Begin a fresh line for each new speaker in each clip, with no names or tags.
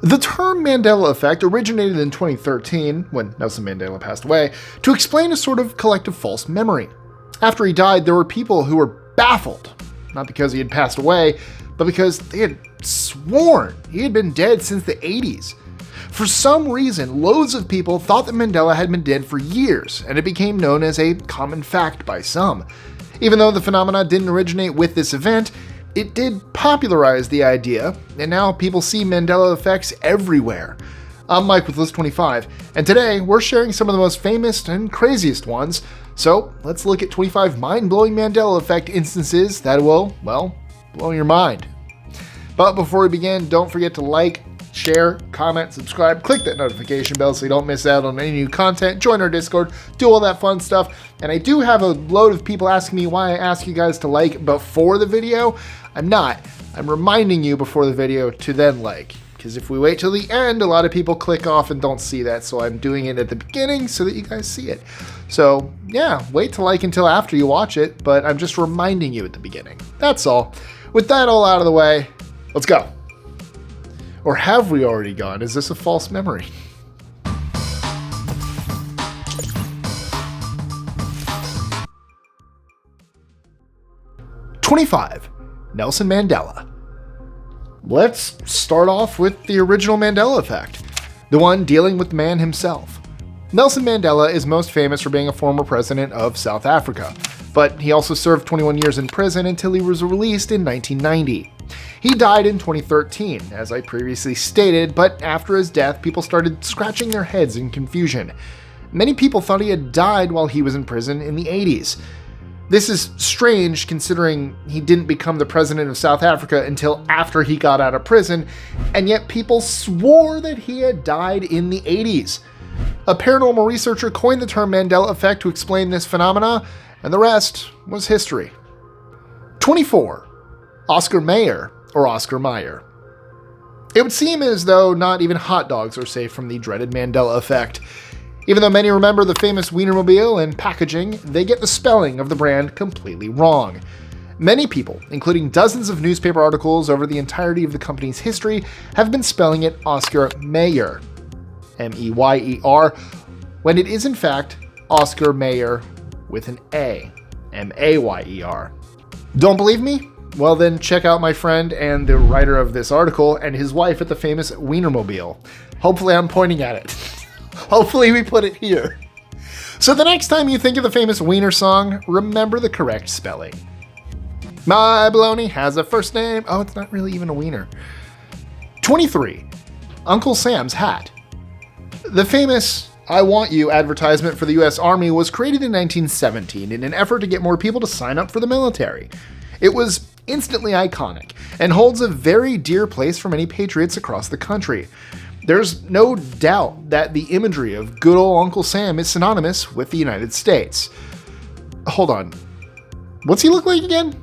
The term Mandela effect originated in 2013, when Nelson Mandela passed away, to explain a sort of collective false memory. After he died, there were people who were baffled, not because he had passed away, but because they had sworn he had been dead since the 80s. For some reason, loads of people thought that Mandela had been dead for years, and it became known as a common fact by some. Even though the phenomena didn't originate with this event, it did popularize the idea, and now people see Mandela effects everywhere. I'm Mike with List 25, and today we're sharing some of the most famous and craziest ones, so let's look at 25 mind-blowing Mandela effect instances that will, well, blow your mind. But before we begin, don't forget to like, share, comment, subscribe, click that notification bell so you don't miss out on any new content, join our Discord, do all that fun stuff. And I do have a load of people asking me why I ask you guys to like before the video. I'm not. I'm reminding you before the video to then like. Because if we wait till the end, a lot of people click off and don't see that. So I'm doing it at the beginning so that you guys see it. So yeah, wait to like until after you watch it, but I'm just reminding you at the beginning. That's all. With that all out of the way, let's go. Or have we already gone? Is this a false memory? #25. Nelson Mandela. Let's start off with the original Mandela effect, the one dealing with the man himself. Nelson Mandela is most famous for being a former president of South Africa, but he also served 21 years in prison until he was released in 1990. He died in 2013, as I previously stated, but after his death, people started scratching their heads in confusion. Many people thought he had died while he was in prison in the 80s. This is strange considering he didn't become the president of South Africa until after he got out of prison, and yet people swore that he had died in the 80s. A paranormal researcher coined the term Mandela effect to explain this phenomena, and the rest was history. 24. Oscar Mayer, or Oscar Mayer. It would seem as though not even hot dogs are safe from the dreaded Mandela effect. Even though many remember the famous Wienermobile and packaging, they get the spelling of the brand completely wrong. Many people, including dozens of newspaper articles over the entirety of the company's history, have been spelling it Oscar Mayer, M-E-Y-E-R, when it is in fact Oscar Mayer with an A, M-A-Y-E-R. Don't believe me? Well then check out my friend and the writer of this article and his wife at the famous Wienermobile. Hopefully I'm pointing at it. Hopefully we put it here. So the next time you think of the famous Wiener song, remember the correct spelling. My baloney has a first name. Oh, it's not really even a wiener. 23. Uncle Sam's hat. The famous I Want You advertisement for the US Army was created in 1917 in an effort to get more people to sign up for the military. It was instantly iconic and holds a very dear place for many patriots across the country. There's no doubt that the imagery of good old Uncle Sam is synonymous with the United States. Hold on. What's he look like again?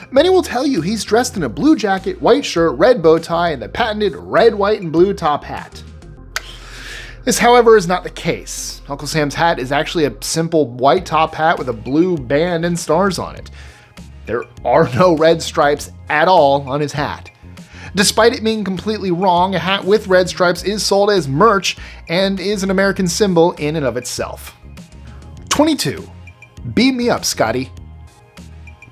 Many will tell you he's dressed in a blue jacket, white shirt, red bow tie, and the patented red, white, and blue top hat. This, however, is not the case. Uncle Sam's hat is actually a simple white top hat with a blue band and stars on it. There are no red stripes at all on his hat. Despite it being completely wrong, a hat with red stripes is sold as merch and is an American symbol in and of itself. 22. Beam me up, Scotty.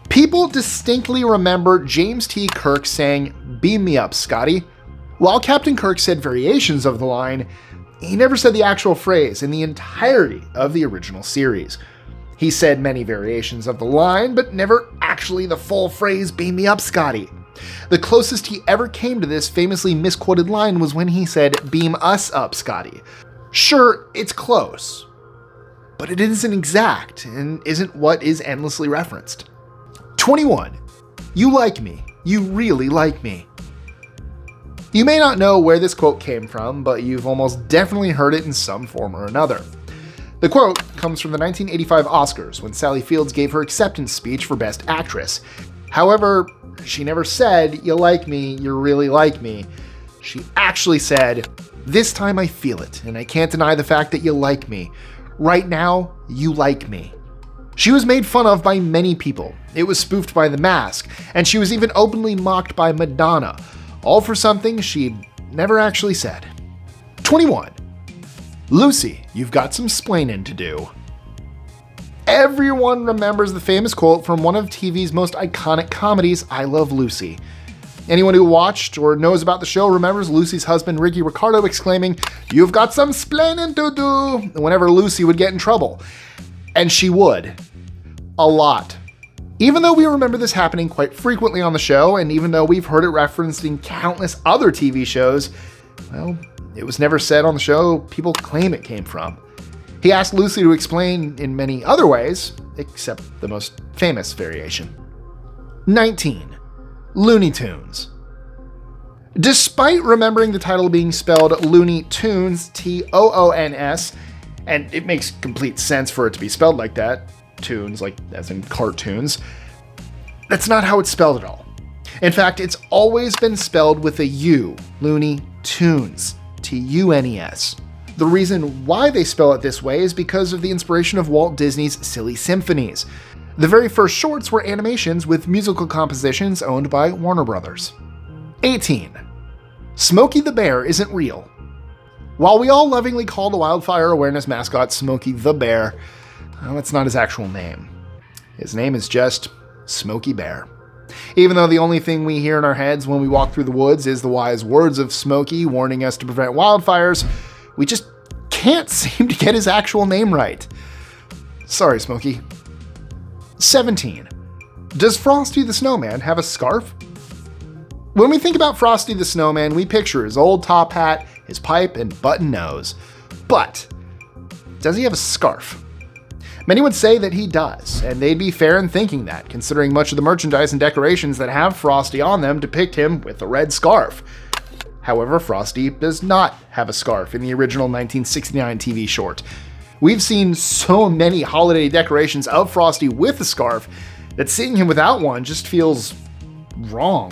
People distinctly remember James T. Kirk saying, "Beam me up, Scotty." While Captain Kirk said variations of the line, he never said the actual phrase in the entirety of the original series. He said many variations of the line, but never actually the full phrase, "Beam me up, Scotty." The closest he ever came to this famously misquoted line was when he said, "Beam us up, Scotty." Sure, it's close, but it isn't exact and isn't what is endlessly referenced. 21. You like me. You really like me. You may not know where this quote came from, but you've almost definitely heard it in some form or another. The quote comes from the 1985 Oscars when Sally Fields gave her acceptance speech for Best Actress. However, she never said, "You like me, you really like me." She actually said, "This time I feel it, and I can't deny the fact that you like me. Right now, you like me." She was made fun of by many people. It was spoofed by The Mask, and she was even openly mocked by Madonna, all for something she'd never actually said. 21. Lucy, you've got some splaining to do. Everyone remembers the famous quote from one of TV's most iconic comedies, I Love Lucy. Anyone who watched or knows about the show remembers Lucy's husband Ricky Ricardo exclaiming, "You've got some splaining to do," whenever Lucy would get in trouble. And she would. A lot. Even though we remember this happening quite frequently on the show, and even though we've heard it referenced in countless other TV shows, well, it was never said on the show people claim it came from. He asked Lucy to explain in many other ways, except the most famous variation. 19. Looney Tunes. Despite remembering the title being spelled Looney Tunes, Toons, and it makes complete sense for it to be spelled like that, tunes, like as in cartoons, that's not how it's spelled at all. In fact, it's always been spelled with a U, Looney Tunes, Tunes. The reason why they spell it this way is because of the inspiration of Walt Disney's Silly Symphonies. The very first shorts were animations with musical compositions owned by Warner Brothers. 18. Smokey the Bear isn't real. While we all lovingly call the wildfire awareness mascot Smokey the Bear, well, that's not his actual name. His name is just Smokey Bear. Even though the only thing we hear in our heads when we walk through the woods is the wise words of Smokey warning us to prevent wildfires, we just can't seem to get his actual name right. Sorry, Smokey. 17. Does Frosty the Snowman have a scarf? When we think about Frosty the Snowman, we picture his old top hat, his pipe, and button nose. But does he have a scarf? Many would say that he does, and they'd be fair in thinking that, considering much of the merchandise and decorations that have Frosty on them depict him with a red scarf. However, Frosty does not have a scarf in the original 1969 TV short. We've seen so many holiday decorations of Frosty with a scarf that seeing him without one just feels wrong.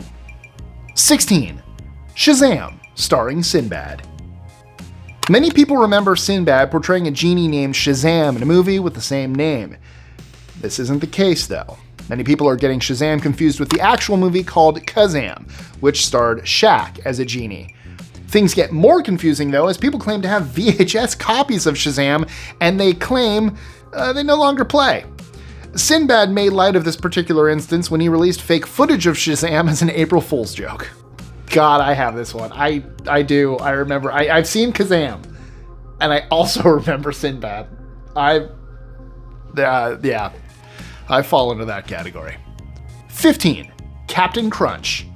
16. Shazam, starring Sinbad. Many people remember Sinbad portraying a genie named Shazam in a movie with the same name. This isn't the case, though. Many people are getting Shazam confused with the actual movie called Kazam, which starred Shaq as a genie. Things get more confusing, though, as people claim to have VHS copies of Shazam, and they claim they no longer play. Sinbad made light of this particular instance when he released fake footage of Shazam as an April Fool's joke. God, I have this one. I do. I remember. I've seen Kazam, and I also remember Sinbad. I fall into that category. 15. Captain Crunch.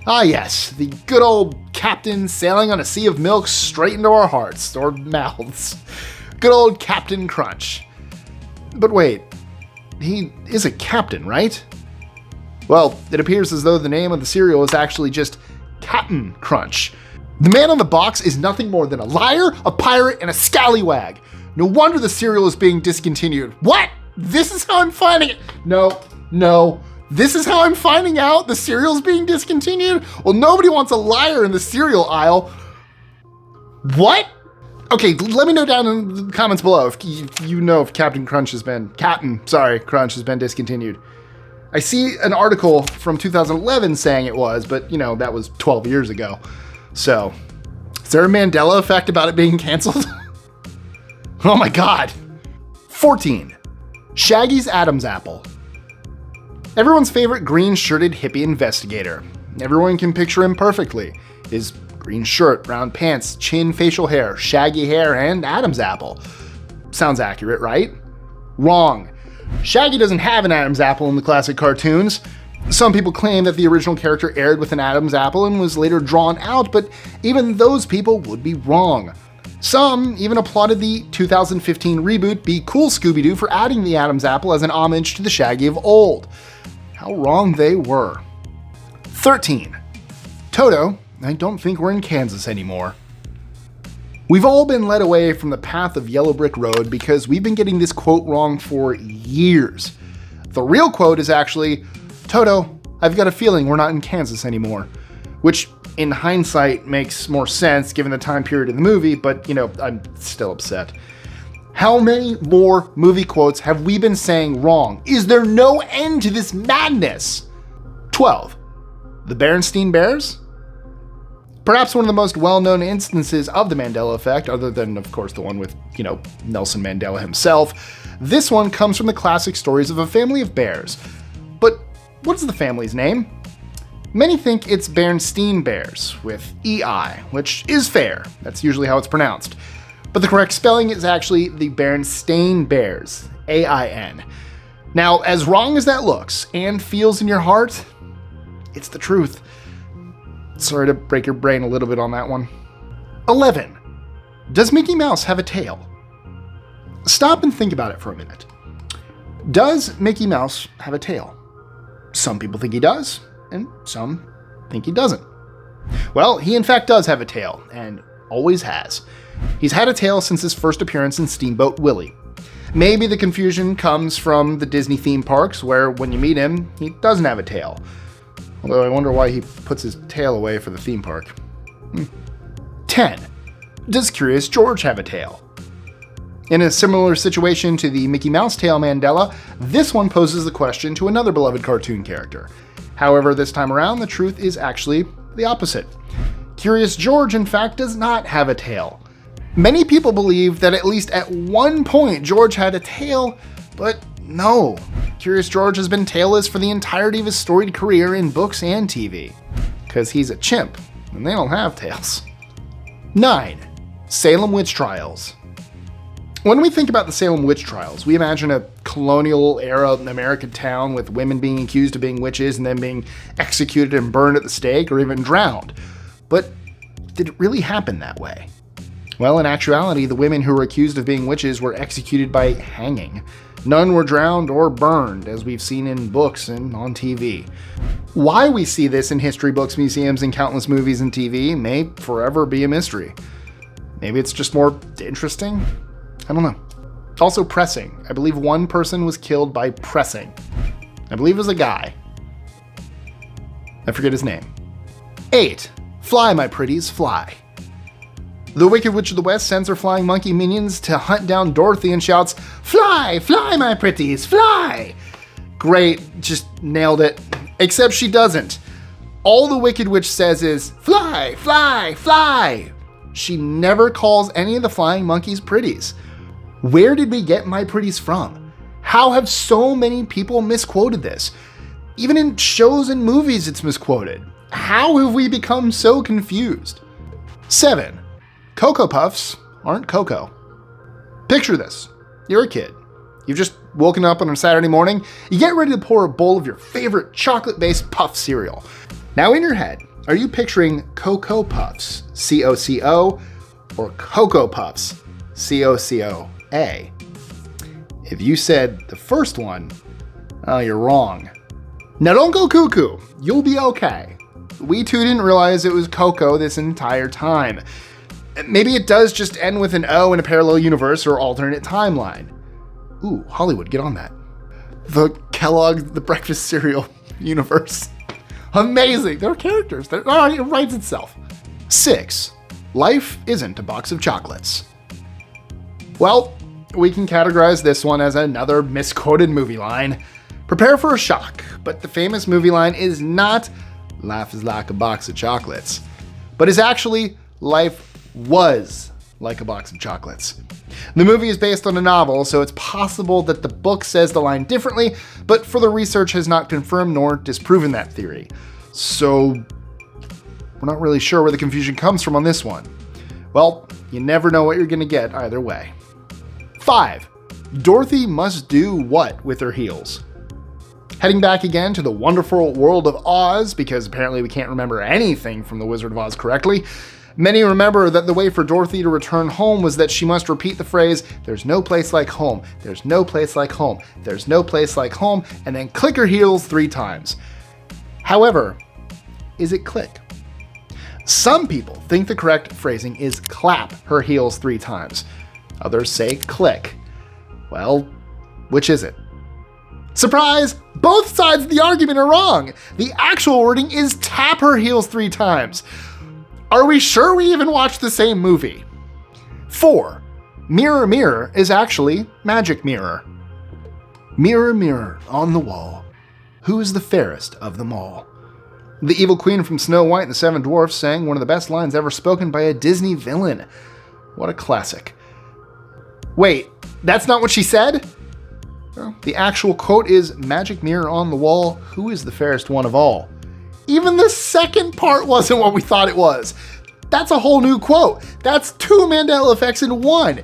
Ah yes, the good old captain sailing on a sea of milk straight into our hearts, or mouths. Good old Captain Crunch. But wait, he is a captain, right? Well, it appears as though the name of the cereal is actually just Captain Crunch. The man on the box is nothing more than a liar, a pirate, and a scallywag. No wonder the cereal is being discontinued. What? This is how I'm finding it. No. This is how I'm finding out the cereal's being discontinued? Well, nobody wants a liar in the cereal aisle. What? Okay, let me know down in the comments below if you know if Crunch has been discontinued. I see an article from 2011 saying it was, but that was 12 years ago. So, is there a Mandela effect about it being canceled? Oh my God. 14. Shaggy's Adam's Apple. Everyone's favorite green-shirted hippie investigator. Everyone can picture him perfectly. His green shirt, round pants, chin, facial hair, shaggy hair, and Adam's apple. Sounds accurate, right? Wrong. Shaggy doesn't have an Adam's apple in the classic cartoons. Some people claim that the original character aired with an Adam's apple and was later drawn out, but even those people would be wrong. Some even applauded the 2015 reboot Be Cool, Scooby-Doo for adding the Adam's apple as an homage to the Shaggy of old. How wrong they were. 13. Toto, I don't think we're in Kansas anymore. We've all been led away from the path of Yellow Brick Road because we've been getting this quote wrong for years. The real quote is actually, Toto, I've got a feeling we're not in Kansas anymore. Which, in hindsight, makes more sense given the time period of the movie, but, I'm still upset. How many more movie quotes have we been saying wrong? Is there no end to this madness? 12. The Berenstein Bears? Perhaps one of the most well-known instances of the Mandela effect, other than, of course, the one with, Nelson Mandela himself, this one comes from the classic stories of a family of bears. But what is the family's name? Many think it's Bernstein Bears, with EI, which is fair. That's usually how it's pronounced. But the correct spelling is actually the Berenstain Bears, AIN. Now, as wrong as that looks and feels in your heart, it's the truth. Sorry to break your brain a little bit on that one. 11. Does Mickey Mouse have a tail? Stop and think about it for a minute. Does Mickey Mouse have a tail? Some people think he does, and some think he doesn't. Well, he in fact does have a tail, and always has. He's had a tail since his first appearance in Steamboat Willie. Maybe the confusion comes from the Disney theme parks, where when you meet him, he doesn't have a tail. Although I wonder why he puts his tail away for the theme park. 10. Does Curious George have a tail? In a similar situation to the Mickey Mouse tail Mandela, this one poses the question to another beloved cartoon character. However, this time around, the truth is actually the opposite. Curious George, in fact, does not have a tail. Many people believe that at least at one point George had a tail, but no. Curious George has been tailless for the entirety of his storied career in books and TV. Because he's a chimp, and they don't have tails. 9. Salem Witch Trials. When we think about the Salem Witch Trials, we imagine a colonial-era American town with women being accused of being witches and then being executed and burned at the stake or even drowned. But did it really happen that way? Well, in actuality, the women who were accused of being witches were executed by hanging. None were drowned or burned, as we've seen in books and on TV. Why we see this in history books, museums, and countless movies and TV may forever be a mystery. Maybe it's just more interesting? I don't know. Also pressing. I believe one person was killed by pressing. I believe it was a guy. I forget his name. 8. Fly, my pretties, fly. The Wicked Witch of the West sends her flying monkey minions to hunt down Dorothy and shouts, "Fly, fly, my pretties, fly!" Great, just nailed it. Except she doesn't. All the Wicked Witch says is, "Fly, fly, fly!" She never calls any of the flying monkeys pretties. Where did we get my pretties from? How have so many people misquoted this? Even in shows and movies it's misquoted. How have we become so confused? 7. Cocoa Puffs aren't cocoa. Picture this. You're a kid. You've just woken up on a Saturday morning. You get ready to pour a bowl of your favorite chocolate-based puff cereal. Now in your head, are you picturing Cocoa Puffs, C-O-C-O, or Cocoa Puffs, C-O-C-O-A? If you said the first one, oh, you're wrong. Now don't go cuckoo. You'll be okay. We too didn't realize it was cocoa this entire time. Maybe it does just end with an O in a parallel universe or alternate timeline. Ooh, Hollywood, get on that. The Kellogg, the breakfast cereal universe. Amazing. They're characters. It writes itself. 6. Life isn't a box of chocolates. Well, we can categorize this one as another misquoted movie line. Prepare for a shock, but the famous movie line is not "Life is like a box of chocolates," but is actually "Life was like a box of chocolates." The movie is based on a novel, so it's possible that the book says the line differently, but further research has not confirmed nor disproven that theory. So we're not really sure where the confusion comes from on this one. Well, you never know what you're going to get either way. 5. Dorothy must do what with her heels? Heading back again to the wonderful world of Oz, because apparently we can't remember anything from the Wizard of Oz correctly, many remember that the way for Dorothy to return home was that she must repeat the phrase, "There's no place like home, there's no place like home, there's no place like home," and then click her heels 3 times. However, is it click? Some people think the correct phrasing is clap her heels 3 times. Others say click. Well, which is it? Surprise! Both sides of the argument are wrong. The actual wording is tap her heels 3 times. Are we sure we even watched the same movie? 4. Mirror, mirror is actually magic mirror. Mirror, mirror on the wall, who is the fairest of them all? The evil queen from Snow White and the Seven Dwarfs sang one of the best lines ever spoken by a Disney villain. What a classic. Wait, that's not what she said? Well, the actual quote is, "Magic mirror on the wall, who is the fairest one of all?" Even the second part wasn't what we thought it was. That's a whole new quote. That's 2 Mandela effects in one.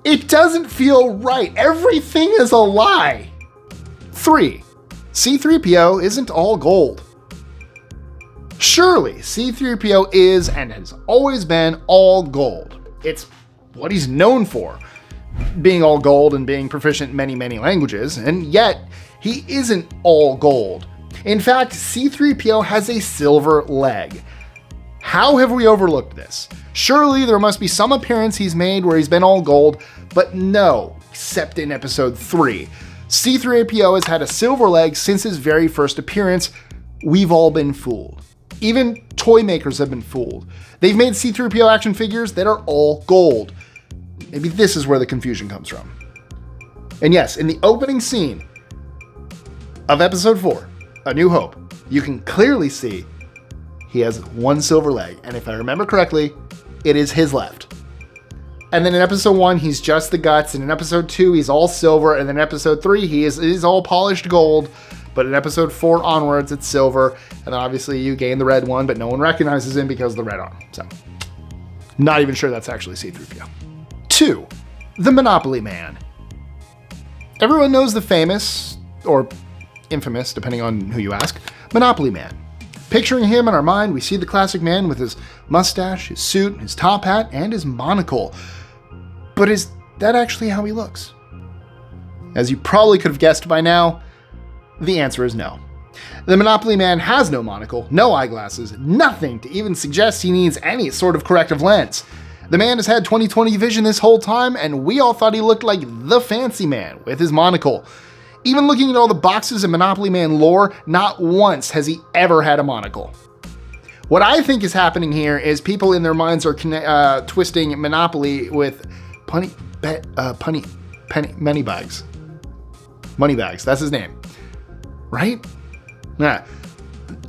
It doesn't feel right. Everything is a lie. 3. C-3PO isn't all gold. Surely, C-3PO is and has always been all gold. It's what he's known for, being all gold and being proficient in many, many languages, and yet he isn't all gold. In fact, C-3PO has a silver leg. How have we overlooked this? Surely there must be some appearance he's made where he's been all gold, but no, except in episode 3. C-3PO has had a silver leg since his very first appearance. We've all been fooled. Even toy makers have been fooled. They've made C-3PO action figures that are all gold. Maybe this is where the confusion comes from. And yes, in the opening scene of episode 4, A New Hope, you can clearly see he has one silver leg, and if I remember correctly, it is his left. And then in episode 1, he's just the guts, and in episode 2, he's all silver, and then in episode 3, he's all polished gold, but in episode 4 onwards, it's silver, and obviously you gain the red one, but no one recognizes him because of the red arm. So, not even sure that's actually C-3PO. 2. The Monopoly Man. Everyone knows the famous, or infamous, depending on who you ask, Monopoly Man. Picturing him in our mind, we see the classic man with his mustache, his suit, his top hat, and his monocle. But is that actually how he looks? As you probably could have guessed by now, the answer is no. The Monopoly Man has no monocle, no eyeglasses, nothing to even suggest he needs any sort of corrective lens. The man has had 20/20 vision this whole time, and we all thought he looked like the fancy man with his monocle. Even looking at all the boxes in Monopoly Man lore, not once has he ever had a monocle. What I think is happening here is people in their minds are twisting Monopoly with money bags. Moneybags, that's his name. Right? Yeah.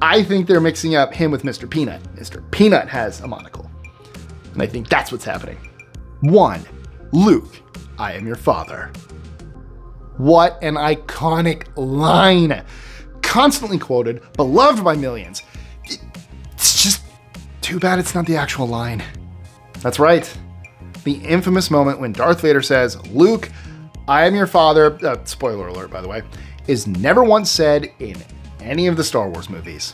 I think they're mixing up him with Mr. Peanut. Mr. Peanut has a monocle. And I think that's what's happening. 1. Luke, I am your father. What an iconic line. Constantly quoted, beloved by millions. It's just too bad it's not the actual line. That's right. The infamous moment when Darth Vader says, "Luke, I am your father," spoiler alert by the way, is never once said in any of the Star Wars movies.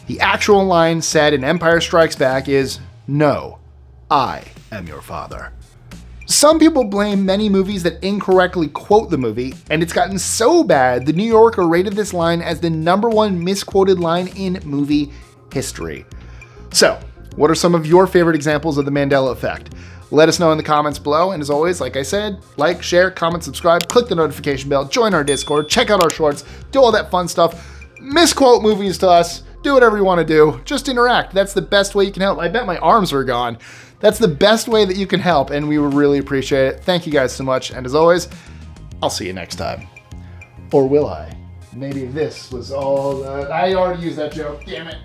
The actual line said in Empire Strikes Back is, "No, I am your father." Some people blame many movies that incorrectly quote the movie, and it's gotten so bad the New Yorker rated this line as the #1 misquoted line in movie history. So, what are some of your favorite examples of the Mandela effect? Let us know in the comments below, and as always, like I said, like, share, comment, subscribe, click the notification bell, join our Discord, check out our shorts, do all that fun stuff, misquote movies to us, do whatever you want to do, just interact. That's the best way you can help. I bet my arms are gone. That's the best way that you can help, and we would really appreciate it. Thank you guys so much, and as always, I'll see you next time. Or will I? Maybe this was all, I already used that joke, damn it.